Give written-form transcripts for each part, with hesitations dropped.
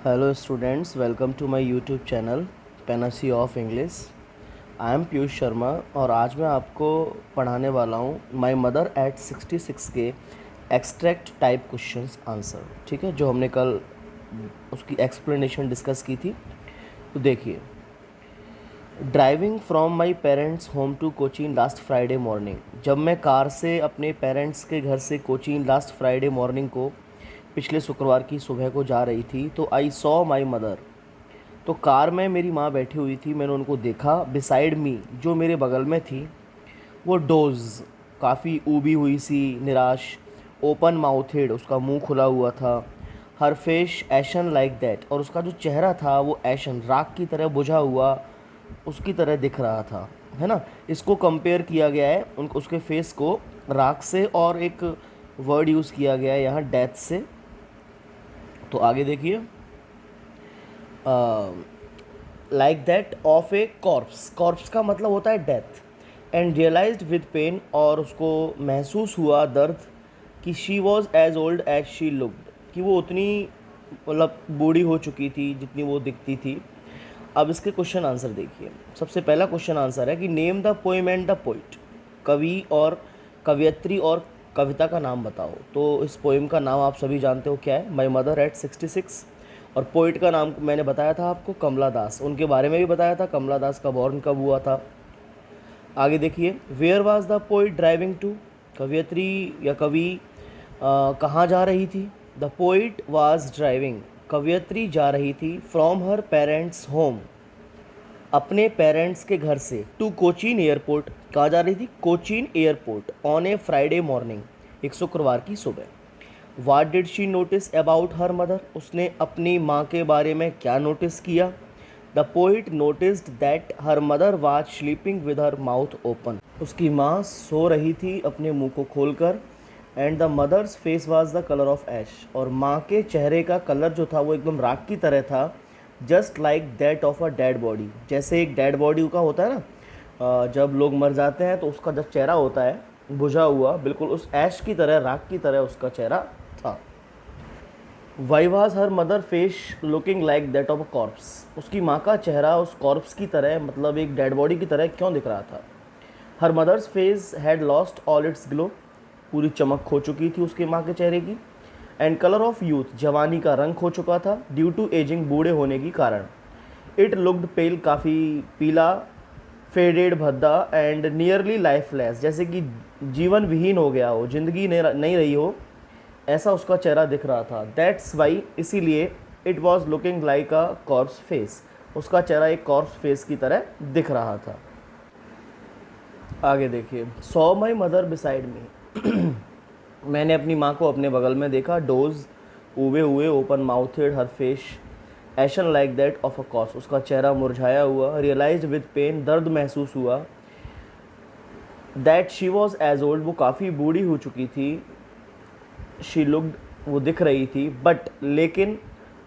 Hello students, welcome to my YouTube channel panacea of English. I am Piyush Sharma और आज मैं आपको पढ़ाने वाला हूँ माई मदर एट 66 के एक्सट्रैक्ट टाइप क्वेश्चंस आंसर। ठीक है, जो हमने कल उसकी एक्सप्लेनेशन डिस्कस की थी। तो देखिए, driving from my parents home to Cochin last Friday morning. जब मैं कार से अपने पेरेंट्स के घर से कोचीन लास्ट फ्राइडे मॉर्निंग को पिछले शुक्रवार की सुबह को जा रही थी तो आई सॉ माई मदर। तो कार में मेरी माँ बैठी हुई थी, मैंने उनको देखा। बिसाइड मी, जो मेरे बगल में थी, वो डोज काफ़ी ऊबी हुई सी, निराश, ओपन माउथेड, उसका मुंह खुला हुआ था। हर फेस एशन लाइक दैट, और उसका जो चेहरा था वो एशन, राख की तरह बुझा हुआ उसकी तरह दिख रहा था, है ना। इसको कंपेयर किया गया है उसके फेस को राख से, और एक वर्ड यूज़ किया गया है यहाँ डेथ से। तो आगे देखिए, like that of a corpse. Corpse का मतलब होता है death. And realised with pain, और उसको महसूस हुआ दर्द, कि she was as old as she looked, कि वो उतनी मतलब बूढ़ी हो चुकी थी जितनी वो दिखती थी। अब इसके क्वेश्चन आंसर देखिए। सबसे पहला क्वेश्चन आंसर है कि name the poem and the poet. कवि और कवयित्री और कविता का नाम बताओ। तो इस पोएम का नाम आप सभी जानते हो क्या है, माई मदर एट 66। और पोइट का नाम मैंने बताया था आपको, कमला दास। उनके बारे में भी बताया था, कमला दास का बॉर्न कब हुआ था। आगे देखिए, where was the poet driving to. कवयित्री या कवि कहाँ जा रही थी। द पोइट वाज ड्राइविंग, कवयित्री जा रही थी, फ्रॉम हर पेरेंट्स होम, अपने पेरेंट्स के घर से, टू कोचीन एयरपोर्ट, कहाँ जा रही थी, Cochin airport, on a Friday morning, एक शुक्रवार की सुबह। What did she notice about her mother, उसने अपनी माँ के बारे में क्या नोटिस किया। The poet noticed that her mother was sleeping with her mouth open, उसकी माँ सो रही थी अपने मुंह को खोलकर। And the mother's face was the colour of ash, और माँ के चेहरे का कलर जो था वो एकदम राख की तरह था। Just like that of a dead body, जैसे एक डेड बॉडी का होता है ना, जब लोग मर जाते हैं तो उसका जब चेहरा होता है बुझा हुआ, बिल्कुल उस ऐश की तरह, राख की तरह उसका चेहरा था। Why was her mother face looking like that of a corps, उसकी माँ का चेहरा उस कॉर्प्स की तरह, मतलब एक डेड बॉडी की तरह क्यों दिख रहा था। Her mother's face had lost all its glow, पूरी चमक खो चुकी थी उसकी माँ के चेहरे की। एंड कलर ऑफ यूथ, जवानी का रंग खो चुका था, ड्यू टू एजिंग, बूढ़े होने की कारण। इट लुक्ड पेल, काफ़ी पीला, फेडेड, भद्दा, एंड नियरली लाइफलेस, जैसे कि जीवन विहीन हो गया हो, जिंदगी नहीं रही हो, ऐसा उसका चेहरा दिख रहा था। दैट्स वाई, इसीलिए, it was looking like a corps face, उसका चेहरा एक कॉर्प्स फेस की तरह दिख रहा था। आगे देखिए, saw my mother beside me, मैंने अपनी माँ को अपने बगल में देखा। डोज, उबे हुए, open mouthed, her face ation like that of a corps, उसका चेहरा मुरझाया हुआ। रियलाइज्ड विद पेन, दर्द महसूस हुआ। That she was as old, वो काफ़ी बूढ़ी हो चुकी थी। शी लुक्ड, वो दिख रही थी। बट, लेकिन,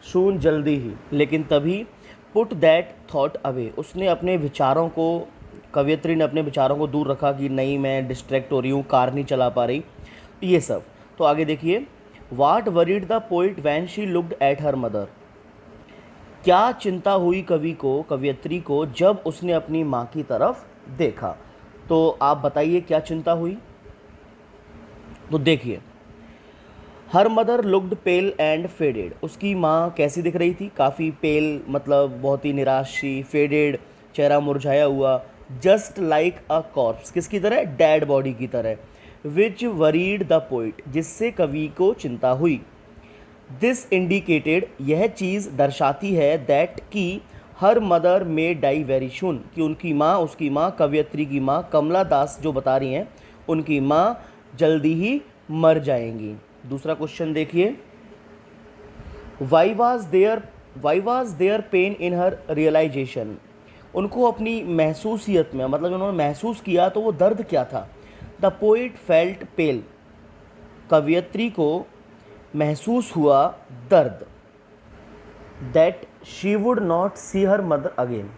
सून, जल्दी ही, लेकिन तभी। पुट दैट थॉट अवे, उसने अपने विचारों को, कवयित्री ने अपने विचारों को दूर रखा कि नहीं मैं डिस्ट्रैक्ट हो रही हूँ, कार नहीं चला पा रही, ये सब। तो आगे देखिए, what worried the poet when she looked at her mother, क्या चिंता हुई कवि को, कवयित्री को, जब उसने अपनी माँ की तरफ देखा। तो आप बताइए क्या चिंता हुई। तो देखिए, her mother looked pale and faded, उसकी माँ कैसी दिख रही थी, काफ़ी पेल, मतलब बहुत ही निराश सी, फेडेड, चेहरा मुरझाया हुआ। जस्ट लाइक अ कॉर्प्स, किसकी तरह, डेड बॉडी की तरह। विच वरीड द पोइट, जिससे कवि को चिंता हुई। दिस इंडिकेटेड, यह चीज़ दर्शाती है, दैट कि हर मदर में डाई वेरी सून, कि उनकी माँ, उसकी माँ, कवयित्री की माँ, कमला दास जो बता रही हैं, उनकी माँ जल्दी ही मर जाएंगी। दूसरा क्वेश्चन देखिए, why was there pain in her realisation, उनको अपनी महसूसियत में, मतलब उन्होंने महसूस किया तो वो दर्द क्या था। द पोइट फेल्ट पेल, कवयित्री को महसूस हुआ दर्द। That she would not see her mother again,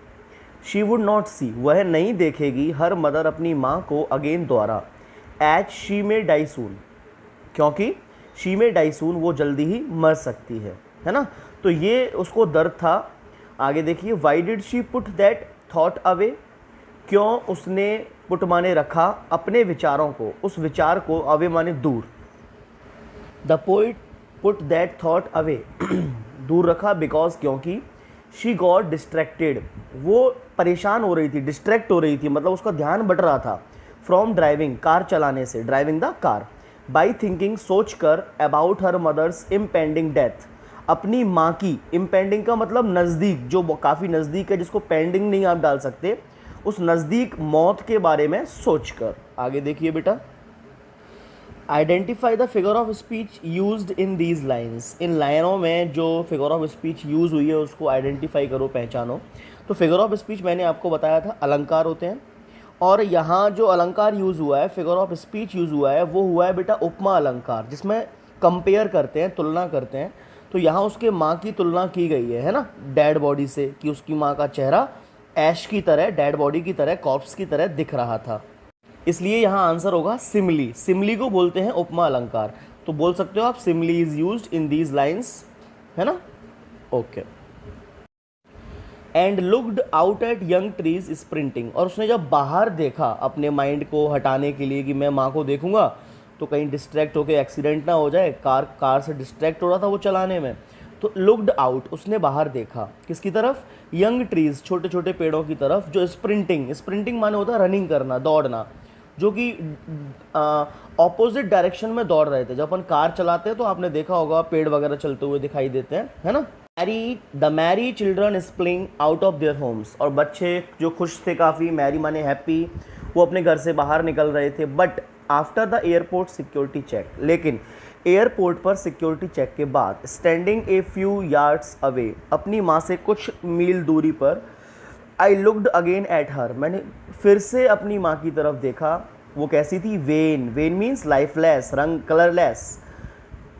she would not see, वह नहीं देखेगी, हर मदर, अपनी माँ को, अगेन, दोबारा। एज शी में डाई सून, क्योंकि शी में डाई सून, वो जल्दी ही मर सकती है ना। तो ये उसको दर्द था। आगे देखिए, why did she put that thought away, क्यों उसने पुट माने रखा अपने विचारों को, उस विचार को, अवे माने दूर। The poet put that thought away दूर रखा, बिकॉज क्योंकि शी गॉट डिस्ट्रैक्टेड, वो परेशान हो रही थी, डिस्ट्रैक्ट हो रही थी, मतलब उसका ध्यान बट रहा था, फ्रॉम ड्राइविंग, कार चलाने से, driving the car, by thinking, सोच कर, about her mother's impending death, अपनी माँ की, इम्पेंडिंग का मतलब नज़दीक, जो काफ़ी नज़दीक है, जिसको पेंडिंग नहीं आप डाल सकते, उस नज़दीक मौत के बारे में सोच कर। आगे देखिए बेटा, identify the figure of speech used in these lines, इन लाइनों में जो फिगर ऑफ स्पीच यूज़ हुई है उसको आइडेंटिफाई करो, पहचानो। तो फिगर ऑफ स्पीच मैंने आपको बताया था अलंकार होते हैं, और यहाँ जो अलंकार यूज़ हुआ है, फिगर ऑफ स्पीच यूज़ हुआ है, वो हुआ है बेटा उपमा अलंकार, जिसमें कंपेयर करते हैं, तुलना करते हैं। तो यहाँ उसके माँ की तुलना की गई है ना, डेड बॉडी से, कि उसकी माँ का चेहरा ऐश की तरह, डेड बॉडी की तरह, कॉर्प्स की तरह दिख रहा था, इसलिए यहाँ आंसर होगा सिमली। सिमली को बोलते हैं उपमा अलंकार। तो बोल सकते हो आप simile is used in these lines, है ना। Okay. And looked out at young trees sprinting, और उसने जब बाहर देखा अपने माइंड को हटाने के लिए कि मैं माँ को देखूंगा तो कहीं डिस्ट्रैक्ट होकर एक्सीडेंट ना हो जाए, कार से डिस्ट्रैक्ट हो रहा था वो चलाने में, तो लुक्ड आउट, उसने बाहर देखा, किसकी तरफ, यंग ट्रीज, छोटे छोटे पेड़ों की तरफ, जो स्प्रिंटिंग, स्प्रिंटिंग माने होता है रनिंग करना, दौड़ना, जो कि ऑपोजिट डायरेक्शन में दौड़ रहे थे। जब अपन कार चलाते हैं तो आपने देखा होगा पेड़ वगैरह चलते हुए दिखाई देते हैं, है ना। The merry children spilling out of their homes, और बच्चे जो खुश थे काफ़ी, मैरी माने हैप्पी, वो अपने घर से बाहर निकल रहे थे। But after the airport security check, लेकिन एयरपोर्ट पर सिक्योरिटी चेक के बाद, standing a few yards away, अपनी माँ से कुछ मील दूरी पर, I looked again at her, मैंने फिर से अपनी माँ की तरफ देखा। वो कैसी थी, वेन, वेन मीन्स लाइफलेस, रंग कलरलेस,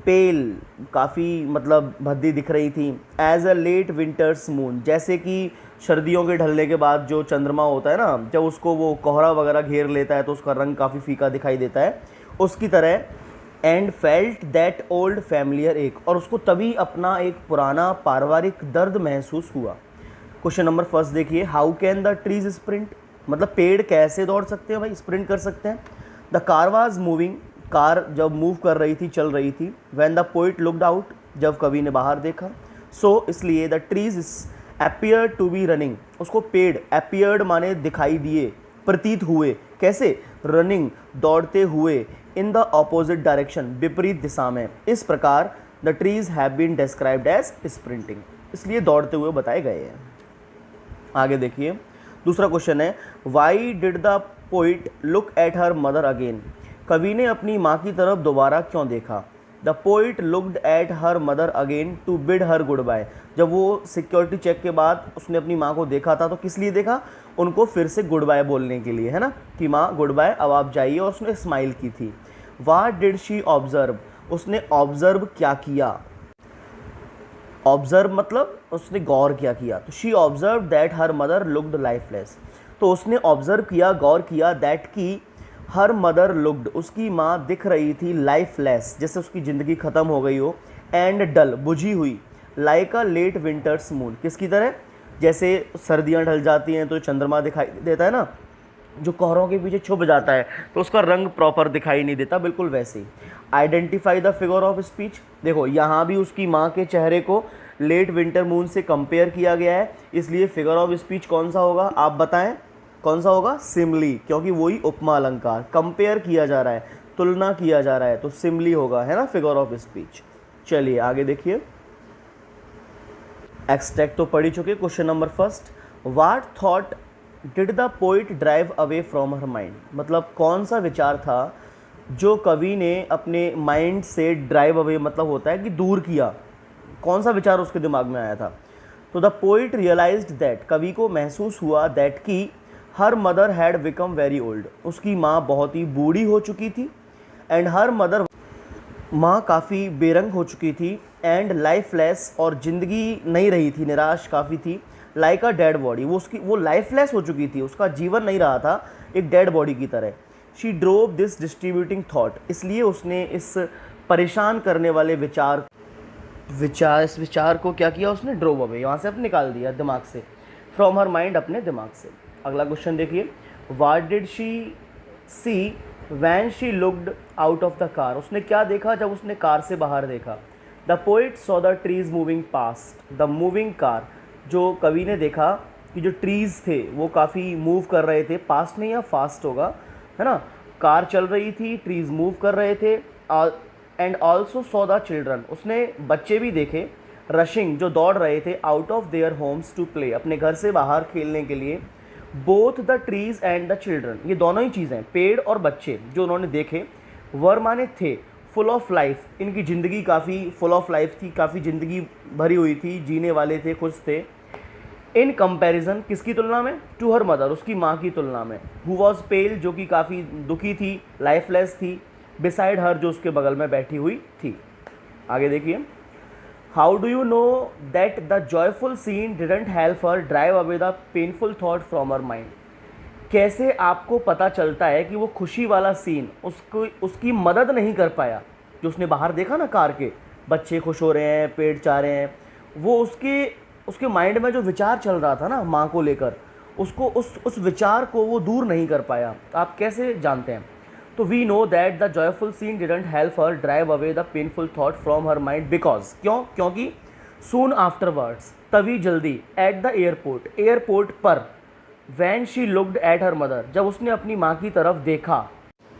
पेल, काफ़ी मतलब भद्दी दिख रही थी, as a late winter's moon, जैसे कि सर्दियों के ढलने के बाद जो चंद्रमा होता है ना, जब उसको वो कोहरा वगैरह घेर लेता है तो उसका रंग काफ़ी फीका दिखाई देता है, उसकी तरह। And felt that old familiar एक, और उसको तभी अपना एक पुराना पारिवारिक दर्द महसूस हुआ। क्वेश्चन नंबर फर्स्ट देखिए, how can the trees sprint, मतलब पेड़ कैसे दौड़ सकते हैं भाई, स्प्रिंट कर सकते हैं। The car was moving, car जब मूव कर रही थी, चल रही थी। When the poet looked out, जब कवि ने बाहर देखा। सो इसलिए the trees appear to be running, उसको पेड़, अपीयर्ड माने दिखाई दिए, प्रतीत हुए, कैसे, रनिंग, दौड़ते हुए, इन द ऑपोजिट डायरेक्शन, विपरीत दिशा में। इस प्रकार the trees have been described as sprinting, इसलिए दौड़ते हुए बताए गए हैं। आगे देखिए, दूसरा क्वेश्चन है, why did the poet look at her mother again, कवि ने अपनी माँ की तरफ दोबारा क्यों देखा। The poet looked at her mother again to bid her goodbye, जब वो सिक्योरिटी चेक के बाद उसने अपनी माँ को देखा था तो किस लिए देखा, उनको फिर से गुड बाय बोलने के लिए, है ना, कि माँ गुड बाय, अब आप जाइए, और उसने स्माइल की थी। व्हाट डिड शी ऑब्जर्व, उसने ऑब्जर्व क्या किया, ऑब्जर्व मतलब उसने गौर क्या किया, तो she observe that her mother looked lifeless, तो उसने ऑब्जर्व किया, गौर किया, दैट की हर मदर लुक्ड, उसकी माँ दिख रही थी, लाइफलेस, जैसे उसकी ज़िंदगी ख़त्म हो गई हो, एंड डल, बुझी हुई, like a late winter's moon, किसकी तरह, जैसे सर्दियाँ ढल जाती हैं तो चंद्रमा दिखाई देता है ना, जो कोहरों के पीछे छुप जाता है तो उसका रंग प्रॉपर दिखाई नहीं देता, बिल्कुल वैसे ही। Identify the figure of speech, देखो यहाँ भी उसकी माँ के चेहरे को लेट विंटर मून से कंपेयर किया गया है, इसलिए फिगर ऑफ स्पीच कौन सा होगा, आप बताएं कौन सा होगा, सिमली, क्योंकि वही उपमा अलंकार, कंपेयर किया जा रहा है, तुलना किया जा रहा है, तो सिमली होगा, है ना, फिगर ऑफ स्पीच। चलिए आगे देखिए, एक्सट्रैक्ट तो पढ़ ही चुके। Question number first, what thought did the poet drive away from her mind, मतलब कौन सा विचार था जो कवि ने अपने माइंड से ड्राइव अवे मतलब होता है कि दूर किया, कौन सा विचार उसके दिमाग में आया था। तो द पोइट रियलाइज्ड दैट, कवि को महसूस हुआ, दैट की her mother had become very old, उसकी माँ बहुत ही बूढ़ी हो चुकी थी, एंड हर मदर, माँ काफ़ी बेरंग हो चुकी थी, एंड लाइफलेस, और ज़िंदगी नहीं रही थी, निराश काफ़ी थी, लाइक अ डेड बॉडी, वो लाइफलेस हो चुकी थी, उसका जीवन नहीं रहा था, एक डेड बॉडी की तरह। She drove this distributing thought, इसलिए उसने इस परेशान करने वाले विचार विचार, इस विचार को क्या किया उसने, ड्रोव अवे, यहाँ से अपने निकाल दिया दिमाग से, फ्रॉम हर माइंड, अपने दिमाग से। अगला क्वेश्चन देखिए, what did she see when she looked out of the car, उसने क्या देखा जब उसने कार से बाहर देखा। The poet saw the trees moving past the moving car, जो कवि ने देखा कि जो ट्रीज़ थे वो काफ़ी मूव कर रहे थे, पास्ट नहीं या फास्ट होगा, है ना, कार चल रही थी, ट्रीज़ मूव कर रहे थे। And also saw the children, उसने बच्चे भी देखे, रशिंग, जो दौड़ रहे थे, out of their homes to play, अपने घर से बाहर खेलने के लिए। Both the trees and the children, ये दोनों ही चीज़ें, पेड़ और बच्चे जो उन्होंने देखे, वर माने थे, फुल ऑफ लाइफ, इनकी ज़िंदगी काफ़ी फुल ऑफ लाइफ थी, काफ़ी ज़िंदगी भरी हुई थी, जीने वाले थे, खुश थे। इन कंपैरिजन, किसकी तुलना में, टू हर मदर, उसकी माँ की तुलना में, हु वॉज पेल, जो कि काफ़ी दुखी थी, लाइफलेस थी, बिसाइड हर, जो उसके बगल में बैठी हुई थी। आगे देखिए, how do you know that the joyful scene didn't help her drive away the painful thought from her mind, कैसे आपको पता चलता है कि वो खुशी वाला सीन उसको उसकी मदद नहीं कर पाया, जो उसने बाहर देखा ना, कार के बच्चे खुश हो रहे हैं, पेड़ चाह रहे हैं, वो उसके माइंड में जो विचार चल रहा था ना माँ को लेकर, उसको उस विचार को वो दूर नहीं कर पाया। आप कैसे जानते हैं, तो we know that the joyful scene didn't help her drive away the painful thought from her mind because, क्योंकि सून आफ्टरवर्ड्स, तभी जल्दी, एट द एयरपोर्ट पर, when she looked at her mother, जब उसने अपनी माँ की तरफ देखा,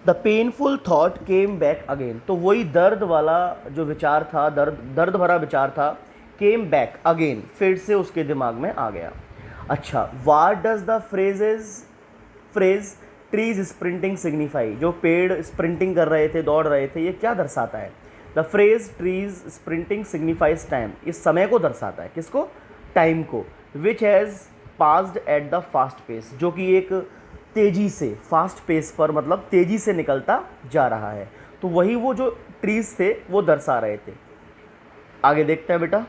the painful thought came back again, तो वही दर्द वाला जो विचार था, दर्द भरा विचार था, केम बैक अगेन, फिर से उसके दिमाग में आ गया। अच्छा, what does the phrase trees sprinting signify, जो पेड़ स्प्रिंटिंग कर रहे थे, दौड़ रहे थे, ये क्या दर्शाता है। The phrase trees sprinting signifies time, इस समय को दर्शाता है, किसको, टाइम को, which has passed at the fast pace, जो कि एक तेज़ी से, फास्ट पेस पर मतलब तेज़ी से निकलता जा रहा है, तो वही वो जो ट्रीज थे वो दर्शा रहे थे। आगे देखते हैं बेटा,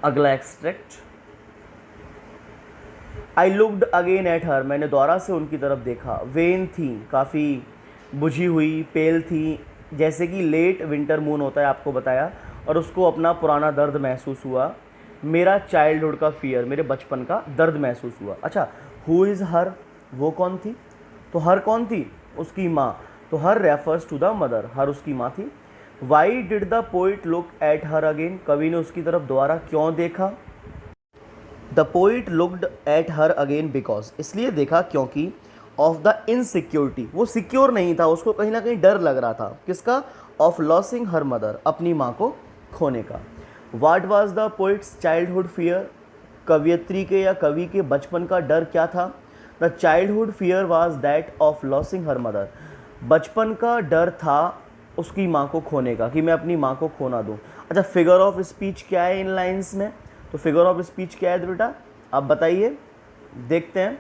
अगला extract, I looked again at her, मैंने दोबारा से उनकी तरफ देखा, वेन थी, काफ़ी बुझी हुई, पेल थी, जैसे कि लेट विंटर मून होता है, आपको बताया, और उसको अपना पुराना दर्द महसूस हुआ, मेरा चाइल्डहुड का फियर, मेरे बचपन का दर्द महसूस हुआ। अच्छा, हु इज़ हर, वो कौन थी, तो हर कौन थी, उसकी माँ, तो हर रेफर्स टू द मदर, हर उसकी माँ थी। Y did the poet look at her again, कवि ने उसकी तरफ दोबारा क्यों देखा। The poet looked at her again because, इसलिए देखा क्योंकि, ऑफ द इनसिक्योरिटी, वो सिक्योर नहीं था, उसको कहीं ना कहीं डर लग रहा था, किसका, ऑफ लॉसिंग हर मदर, अपनी माँ को खोने का। What was the poets childhood fear, कवियत्री के या कवि के बचपन का डर क्या था। The childhood fear was that of losing her mother, बचपन का डर था उसकी माँ को खोने का, कि मैं अपनी माँ को खो ना दूँ। अच्छा, फिगर ऑफ स्पीच क्या है इन लाइन्स में, तो फिगर ऑफ स्पीच क्या है बेटा, आप बताइए, देखते हैं।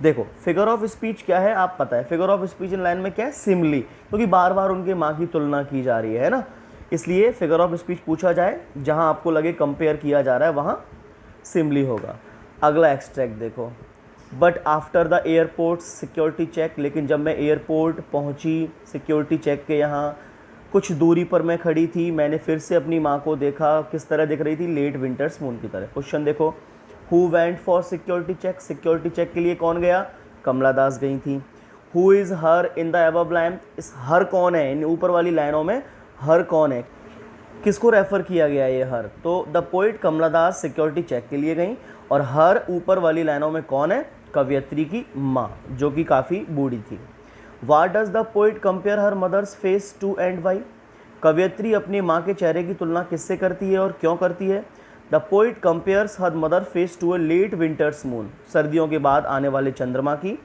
देखो, फिगर ऑफ स्पीच क्या है, आप पता है, figure of speech in line में क्या है, सिमली, क्योंकि बार बार उनके माँ की तुलना की जा रही है ना, इसलिए फिगर ऑफ स्पीच पूछा जाए, जहाँ आपको लगे कंपेयर किया जा रहा है वहाँ सिमली होगा। अगला एक्सट्रैक्ट देखो, but after the airport security check, लेकिन जब मैं एयरपोर्ट पहुँची, सिक्योरिटी चेक के यहाँ कुछ दूरी पर मैं खड़ी थी, मैंने फिर से अपनी माँ को देखा, किस तरह दिख रही थी, लेट विंटर्स मून की तरह। क्वेश्चन देखो, who went for security check, security check के लिए कौन गया, कमला दास गई थी। Who is her in the above line, इस हर कौन है, इन ऊपर वाली लाइनों में हर कौन है, किसको रेफ़र किया गया ये हर, तो the poet Kamala Das security check के लिए गई, और हर ऊपर वाली लाइनों में कौन है, कवियत्री की माँ, जो कि काफ़ी बूढ़ी थी। What does the poet compare her mother's face to and why, कवियत्री अपनी माँ के चेहरे की तुलना किससे करती है और क्यों करती है। The poet compares her mother face to a late winter's moon, सर्दियों के बाद आने वाले चंद्रमा की।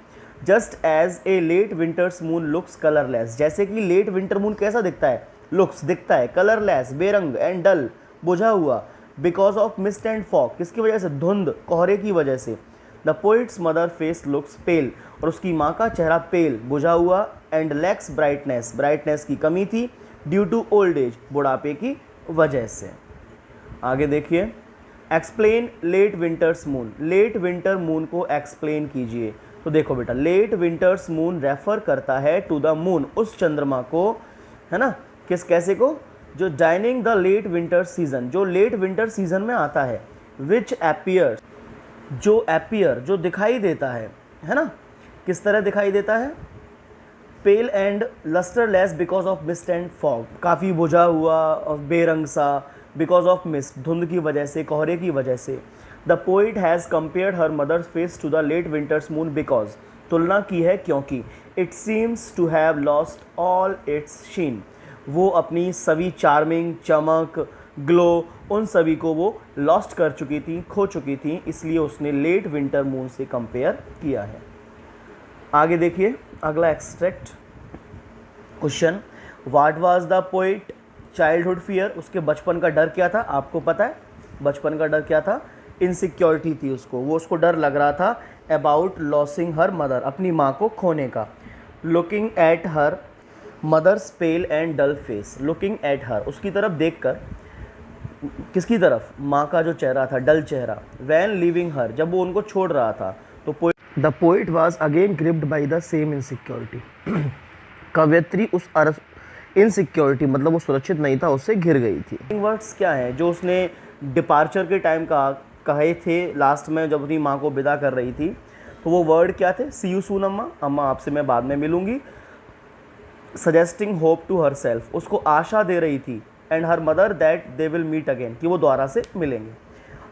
Just as a late winter's moon looks colourless, जैसे कि लेट विंटर मून कैसा दिखता है, लुक्स दिखता है कलरलेस, बेरंग, एंड डल, बुझा हुआ, because of mist and fog, किसकी वजह से, धुंध, कोहरे की वजह से। The poet's mother face looks pale, और उसकी माँ का चेहरा पेल, बुझा हुआ, एंड लैक्स ब्राइटनेस, ब्राइटनेस की कमी थी, ड्यू टू ओल्ड एज, बुढ़ापे की वजह से। आगे देखिए, explain late winter's moon, late winter moon को एक्सप्लेन कीजिए। तो देखो बेटा, लेट विंटर्स मून रेफर करता है टू द मून, उस चंद्रमा को, है ना, कैसे को, जो dining the late winter season, जो लेट विंटर सीजन में आता है, विच एपियर, जो एपियर जो दिखाई देता है ना, किस तरह दिखाई देता है, pale and lustreless because of mist and fog, काफ़ी बुझा हुआ और बेरंग सा, बिकॉज ऑफ मिस्ट, धुंध की वजह से, कोहरे की वजह से। The poet has compared her mother's face to the late winter's moon because, तुलना की है क्योंकि, it seems to have lost all its sheen, वो अपनी सभी चार्मिंग, चमक, ग्लो, उन सभी को वो लॉस्ट कर चुकी थी, खो चुकी थी, इसलिए उसने लेट विंटर मून से कंपेयर किया है। आगे देखिए अगला extract question, what was the poet childhood fear, उसके बचपन का डर क्या था, आपको पता है बचपन का डर क्या था, इनसिक्योरिटी थी उसको, वो उसको डर लग रहा था अबाउट लॉसिंग हर मदर, अपनी माँ को खोने का। Looking at her mother's pale and dull face, looking at her, उसकी तरफ देखकर, किसकी तरफ, माँ का जो चेहरा था, डल चेहरा, वैन लिविंग हर, जब वो उनको छोड़ रहा था, तो the poet was again gripped by the same insecurity, कवयत्री उस इनसिक्योरिटी मतलब वो सुरक्षित नहीं था, उससे घिर गई थी। वर्ड्स क्या हैं जो उसने डिपार्चर के टाइम कहे थे लास्ट में जब अपनी माँ को विदा कर रही थी, तो वो वर्ड क्या थे, सी यू सून अम्मा, अम्मा आपसे मैं बाद में मिलूंगी, suggesting hope to herself, उसको आशा दे रही थी, and her mother that they will meet again, कि वो दोबारा से मिलेंगे।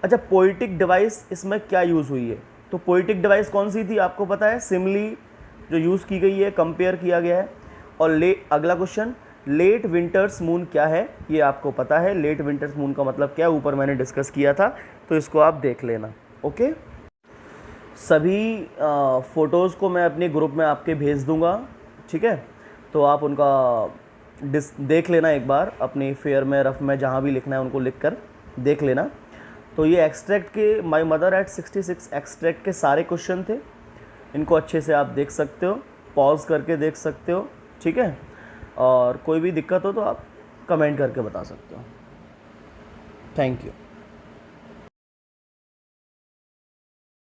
अच्छा, पोइटिक डिवाइस इसमें क्या यूज़ हुई है, तो पोइटिक डिवाइस कौन सी थी आपको पता है, सिमली जो यूज़ की गई है, कंपेयर किया गया है। और अगला क्वेश्चन, लेट विंटर्स मून क्या है, ये आपको पता है, लेट विंटर्स मून का मतलब क्या है, ऊपर मैंने डिस्कस किया था, तो इसको आप देख लेना। ओके, सभी फ़ोटोज़ को मैं अपने ग्रुप में आपके भेज दूंगा, ठीक है, तो आप उनका देख लेना एक बार, अपनी फेयर में, रफ में, जहाँ भी लिखना है उनको लिख कर देख लेना। तो ये एक्सट्रैक्ट के माय मदर एट 66 एक्सट्रैक्ट के सारे क्वेश्चन थे, इनको अच्छे से आप देख सकते हो, पॉज करके देख सकते हो, ठीक है, और कोई भी दिक्कत हो तो आप कमेंट करके बता सकते हो। Thank you.